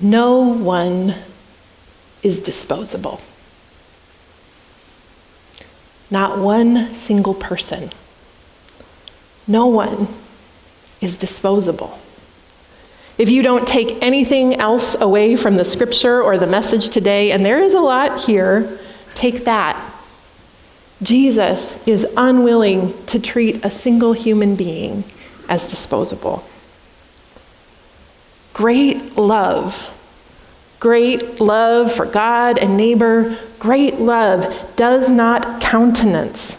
No one is disposable. Not one single person. No one is disposable. If you don't take anything else away from the scripture or the message today, and there is a lot here, take that. Jesus is unwilling to treat a single human being as disposable. Great love for God and neighbor, great love does not countenance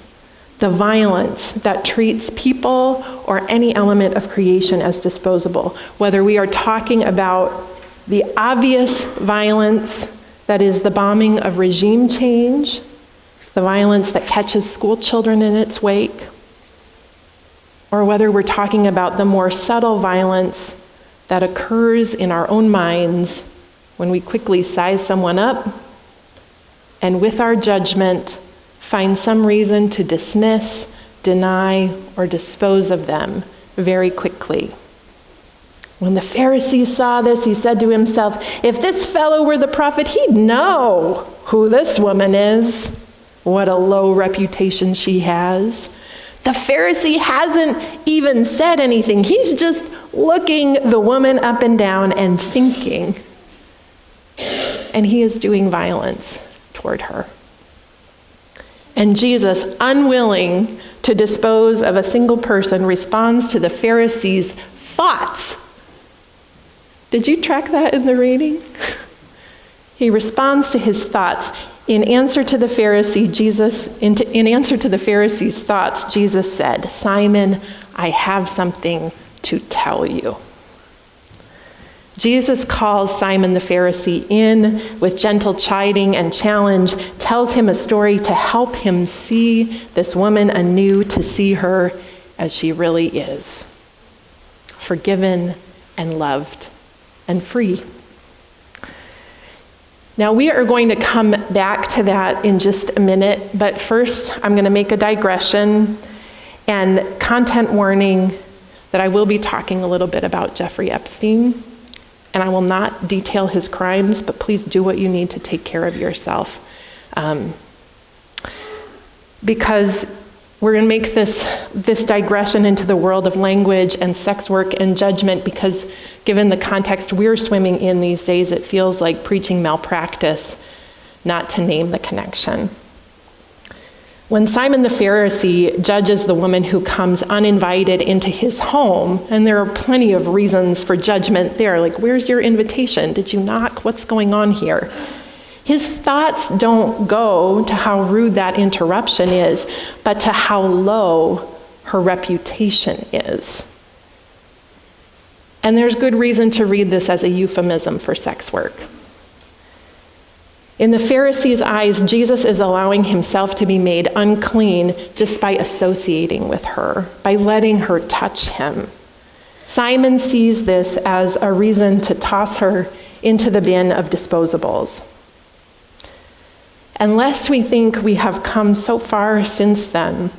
the violence that treats people or any element of creation as disposable. Whether we are talking about the obvious violence that is the bombing of regime change, the violence that catches school children in its wake, or whether we're talking about the more subtle violence that occurs in our own minds when we quickly size someone up and with our judgment find some reason to dismiss, deny, or dispose of them very quickly. When the Pharisee saw this, he said to himself, if this fellow were the prophet, he'd know who this woman is. What a low reputation she has. The Pharisee hasn't even said anything. He's just looking the woman up and down and thinking. And he is doing violence toward her. And Jesus, unwilling to dispose of a single person, responds to the Pharisee's thoughts. Did you track that in the reading? He responds to his thoughts. In answer to the Pharisee's thoughts, Jesus said, Simon, I have something to tell you. Jesus calls Simon the Pharisee in with gentle chiding and challenge, tells him a story to help him see this woman anew, to see her as she really is, forgiven and loved and free. Now, we are going to come back to that in just a minute, but first I'm going to make a digression and content warning that I will be talking a little bit about Jeffrey Epstein, and I will not detail his crimes, but please do what you need to take care of yourself. Because we're going to make this digression into the world of language and sex work and judgment, because given the context we're swimming in these days, it feels like preaching malpractice not to name the connection. When Simon the Pharisee judges the woman who comes uninvited into his home, and there are plenty of reasons for judgment there, like, where's your invitation? Did you knock? What's going on here? His thoughts don't go to how rude that interruption is, but to how low her reputation is. And there's good reason to read this as a euphemism for sex work. In the Pharisee's eyes, Jesus is allowing himself to be made unclean just by associating with her, by letting her touch him. Simon sees this as a reason to toss her into the bin of disposables. Unless we think we have come so far since then,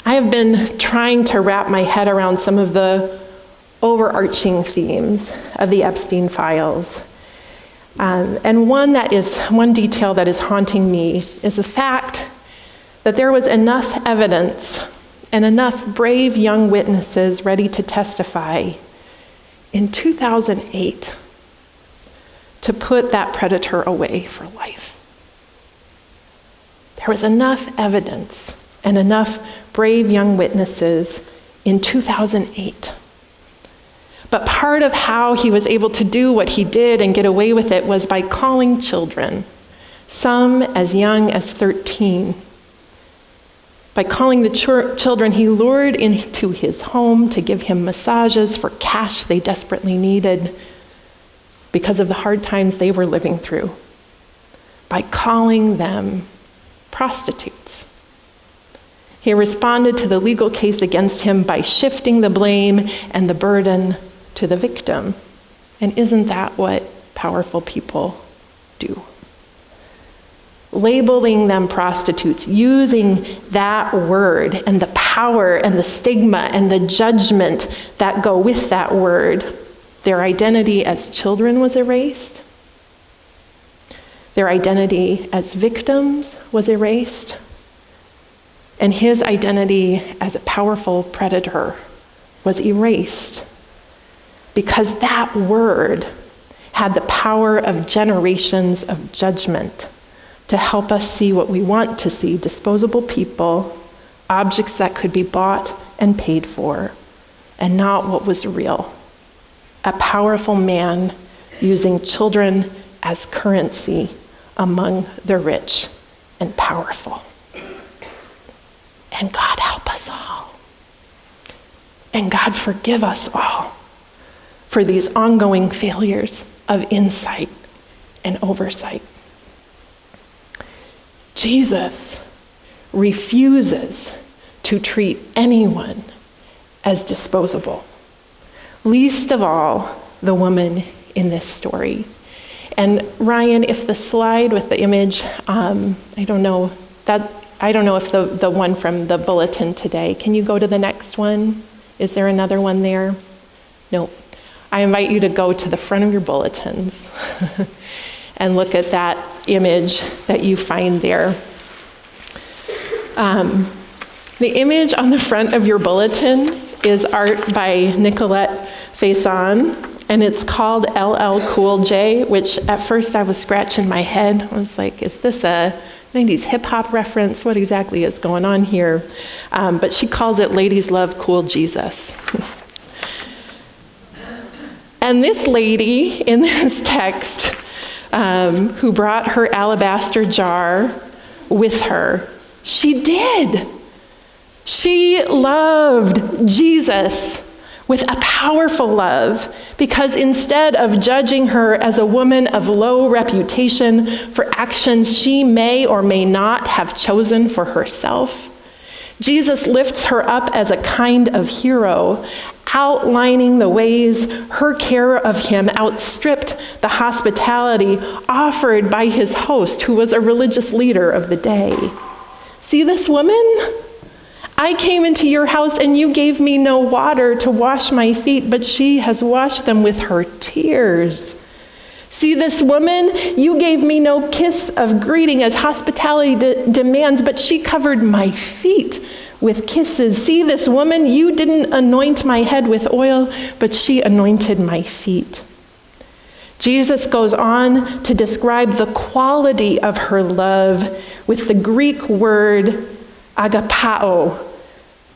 I have been trying to wrap my head around some of the overarching themes of the Epstein files. And one detail that is haunting me is the fact that there was enough evidence and enough brave young witnesses ready to testify in 2008 to put that predator away for life. There was enough evidence and enough brave young witnesses in 2008. But part of how he was able to do what he did and get away with it was by calling children, some as young as 13. By calling the children, he lured into his home to give him massages for cash they desperately needed because of the hard times they were living through. By calling them prostitutes. He responded to the legal case against him by shifting the blame and the burden to the victim. And isn't that what powerful people do? Labeling them prostitutes, using that word and the power and the stigma and the judgment that go with that word Their identity as children was erased. Their identity as victims was erased. And his identity as a powerful predator was erased, because that word had the power of generations of judgment to help us see what we want to see: disposable people, objects that could be bought and paid for, and not what was real. A powerful man using children as currency among the rich and powerful. And God help us all. And God forgive us all for these ongoing failures of insight and oversight. Jesus refuses to treat anyone as disposable, least of all the woman in this story. And Ryan, if the slide with the image, I don't know if the one from the bulletin today, can you go to the next one? Is there another one there? No. I invite you to go to the front of your bulletins and look at that image that you find there. The image on the front of your bulletin is art by Nicolette Faison, and it's called LL Cool J, which at first I was scratching my head. I was like, is this a 90s hip-hop reference? What exactly is going on here? But she calls it Ladies Love Cool Jesus. And this lady in this text, who brought her alabaster jar with her, she did. She loved Jesus with a powerful love, because instead of judging her as a woman of low reputation for actions she may or may not have chosen for herself, Jesus lifts her up as a kind of hero, outlining the ways her care of him outstripped the hospitality offered by his host, who was a religious leader of the day. See this woman? I came into your house and you gave me no water to wash my feet, but she has washed them with her tears. See this woman? You gave me no kiss of greeting as hospitality demands, but she covered my feet with kisses. See this woman? You didn't anoint my head with oil, but she anointed my feet. Jesus goes on to describe the quality of her love with the Greek word agapao,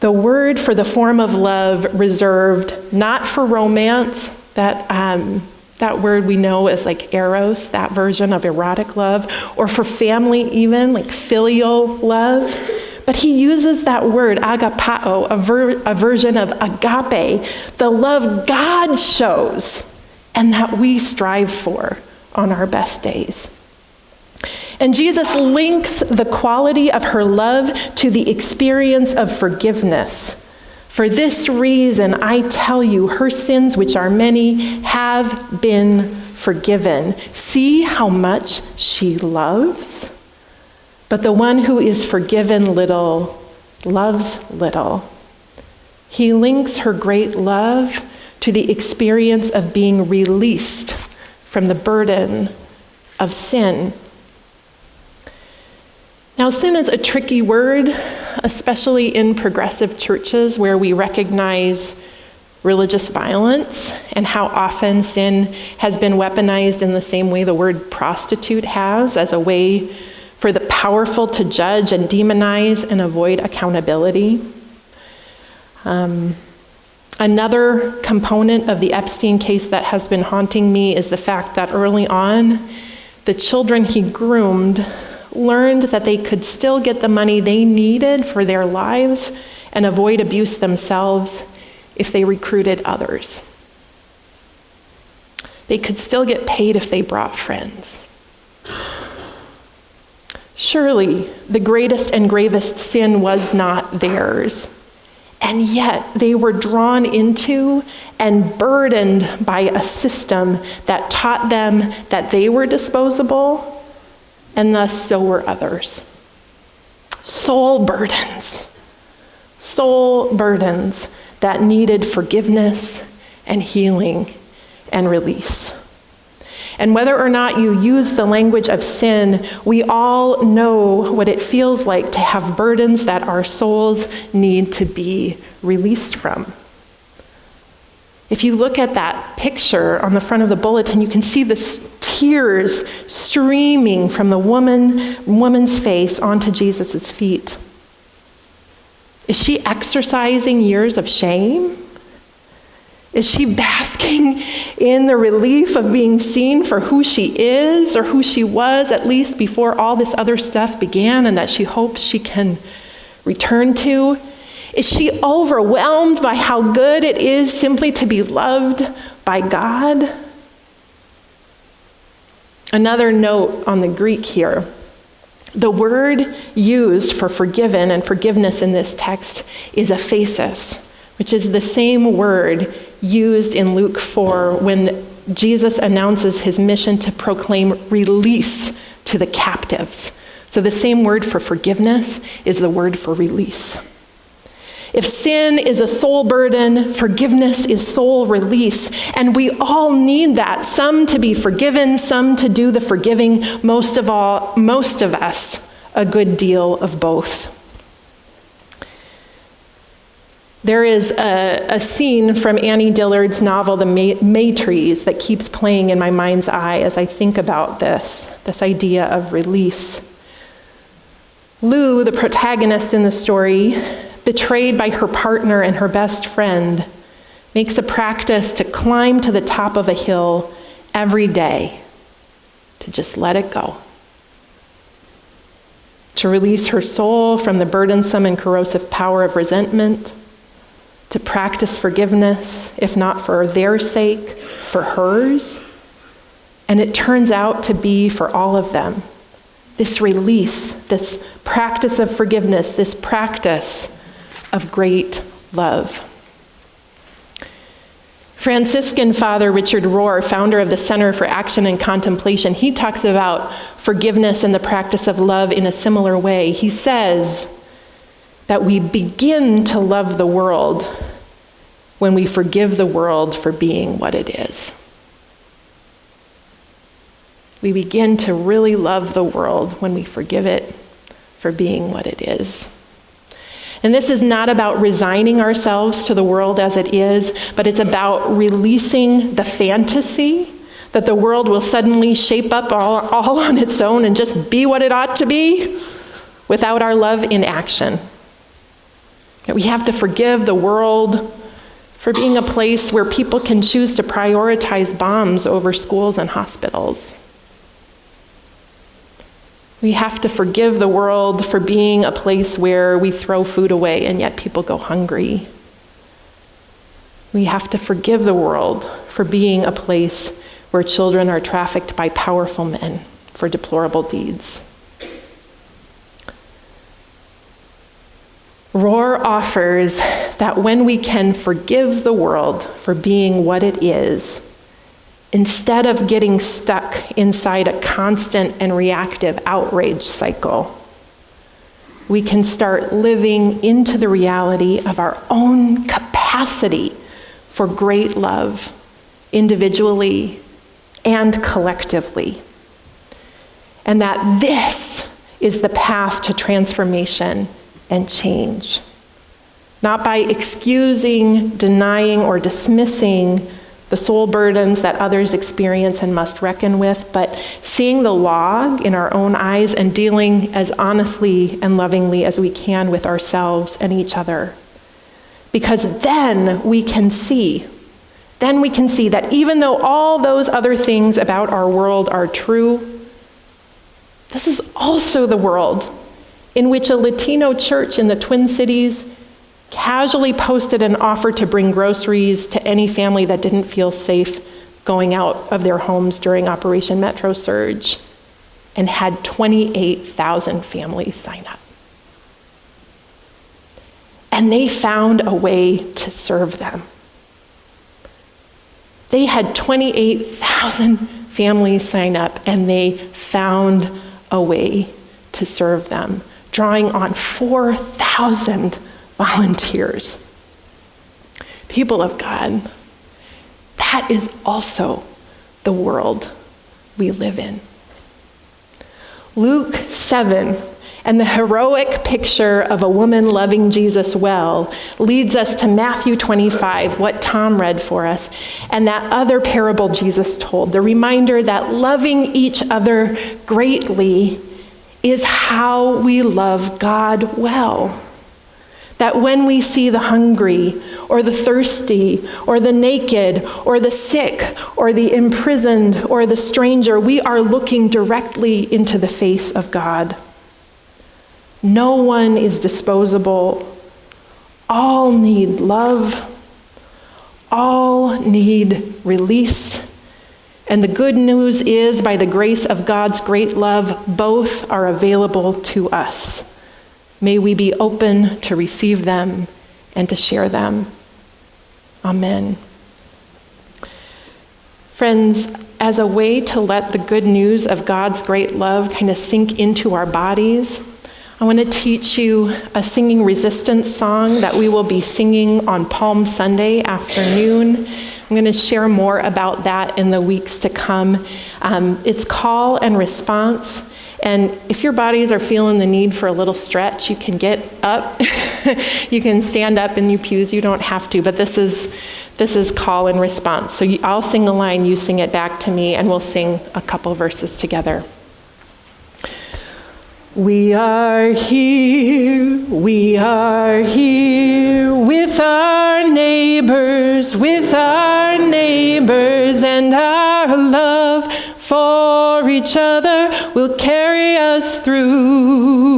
the word for the form of love reserved not for romance, that word we know as like eros, that version of erotic love, or for family even, like filial love. But he uses that word, agapao, a version of agape, the love God shows and that we strive for on our best days. And Jesus links the quality of her love to the experience of forgiveness. For this reason, I tell you, her sins, which are many, have been forgiven. See how much she loves? But the one who is forgiven little loves little. He links her great love to the experience of being released from the burden of sin. Now, sin is a tricky word, especially in progressive churches where we recognize religious violence and how often sin has been weaponized in the same way the word prostitute has, as a way for the powerful to judge and demonize and avoid accountability. Another component of the Epstein case that has been haunting me is the fact that early on, the children he groomed learned that they could still get the money they needed for their lives and avoid abuse themselves if they recruited others. They could still get paid if they brought friends. Surely, the greatest and gravest sin was not theirs, and yet they were drawn into and burdened by a system that taught them that they were disposable, and thus so were others. Soul burdens that needed forgiveness and healing and release. And whether or not you use the language of sin, we all know what it feels like to have burdens that our souls need to be released from. If you look at that picture on the front of the bulletin, you can see the tears streaming from the woman's face onto Jesus' feet. Is she exercising years of shame? Is she basking in the relief of being seen for who she is or who she was, at least before all this other stuff began, and that she hopes she can return to? Is she overwhelmed by how good it is simply to be loved by God? Another note on the Greek here. The word used for forgiven and forgiveness in this text is aphesis, which is the same word used in Luke 4 when Jesus announces his mission to proclaim release to the captives. So the same word for forgiveness is the word for release. If sin is a soul burden, forgiveness is soul release. And we all need that. Some to be forgiven, some to do the forgiving. Most of us, a good deal of both. There is a scene from Annie Dillard's novel, The Maytrees, that keeps playing in my mind's eye as I think about this idea of release. Lou, the protagonist in the story, betrayed by her partner and her best friend, makes a practice to climb to the top of a hill every day, to just let it go. To release her soul from the burdensome and corrosive power of resentment, to practice forgiveness, if not for their sake, for hers. And it turns out to be for all of them. This release, this practice of forgiveness, this practice of great love. Franciscan Father Richard Rohr, founder of the Center for Action and Contemplation, he talks about forgiveness and the practice of love in a similar way. He says that we begin to love the world when we forgive the world for being what it is. We begin to really love the world when we forgive it for being what it is. And this is not about resigning ourselves to the world as it is, but it's about releasing the fantasy that the world will suddenly shape up all on its own and just be what it ought to be without our love in action. That we have to forgive the world for being a place where people can choose to prioritize bombs over schools and hospitals. We have to forgive the world for being a place where we throw food away and yet people go hungry. We have to forgive the world for being a place where children are trafficked by powerful men for deplorable deeds. Rohr offers that when we can forgive the world for being what it is, instead of getting stuck inside a constant and reactive outrage cycle, we can start living into the reality of our own capacity for great love, individually and collectively. And that this is the path to transformation and change. Not by excusing, denying, or dismissing the soul burdens that others experience and must reckon with, but seeing the log in our own eyes and dealing as honestly and lovingly as we can with ourselves and each other. Because then we can see that even though all those other things about our world are true, this is also the world in which a Latino church in the Twin Cities casually posted an offer to bring groceries to any family that didn't feel safe going out of their homes during Operation Metro Surge, and had 28,000 families sign up. And they found a way to serve them. They had 28,000 families sign up, and they found a way to serve them, drawing on 4,000 volunteers. People of God, that is also the world we live in. Luke 7 and the heroic picture of a woman loving Jesus well leads us to Matthew 25, what Tom read for us, and that other parable Jesus told, the reminder that loving each other greatly is how we love God well. That when we see the hungry, or the thirsty, or the naked, or the sick, or the imprisoned, or the stranger, we are looking directly into the face of God. No one is disposable. All need love. All need release. And the good news is, by the grace of God's great love, both are available to us. May we be open to receive them and to share them. Amen. Friends, as a way to let the good news of God's great love kind of sink into our bodies, I want to teach you a singing resistance song that we will be singing on Palm Sunday afternoon. I'm going to share more about that in the weeks to come. It's call and response. And if your bodies are feeling the need for a little stretch, you can get up. You can stand up in your pews. You don't have to, but this is call and response. So I'll sing a line, you sing it back to me, and we'll sing a couple verses together. We are here with our neighbors, and our love for each other will carry us through.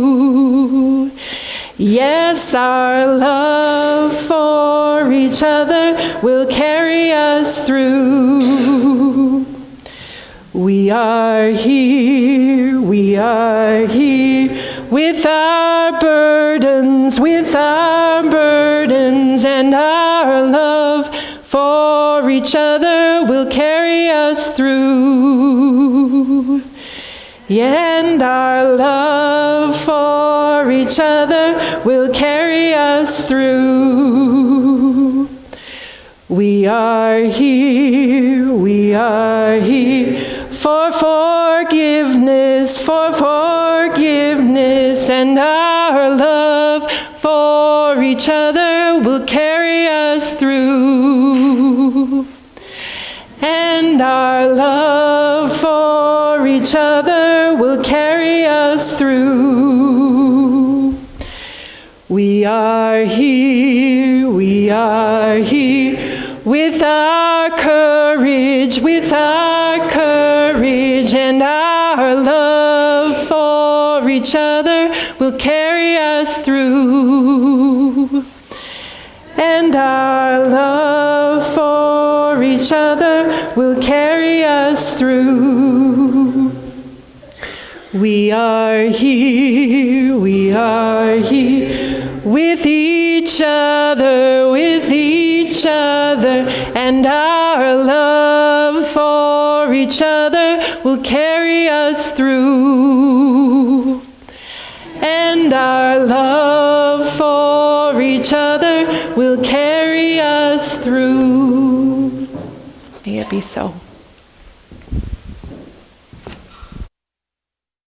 Yes, our love for each other will carry us through. We are here with our burdens, and our love for each other will carry us through. And our love for each other will carry us through. We are here for forgiveness, and our love for each other will carry us through. And our love for each other will carry us through. We are here with our courage, and our love for each other will carry us through. And our love for each other will carry us through. We are here with each other, and our love for each other will carry us through. And our love for each other will carry us through. May it be so.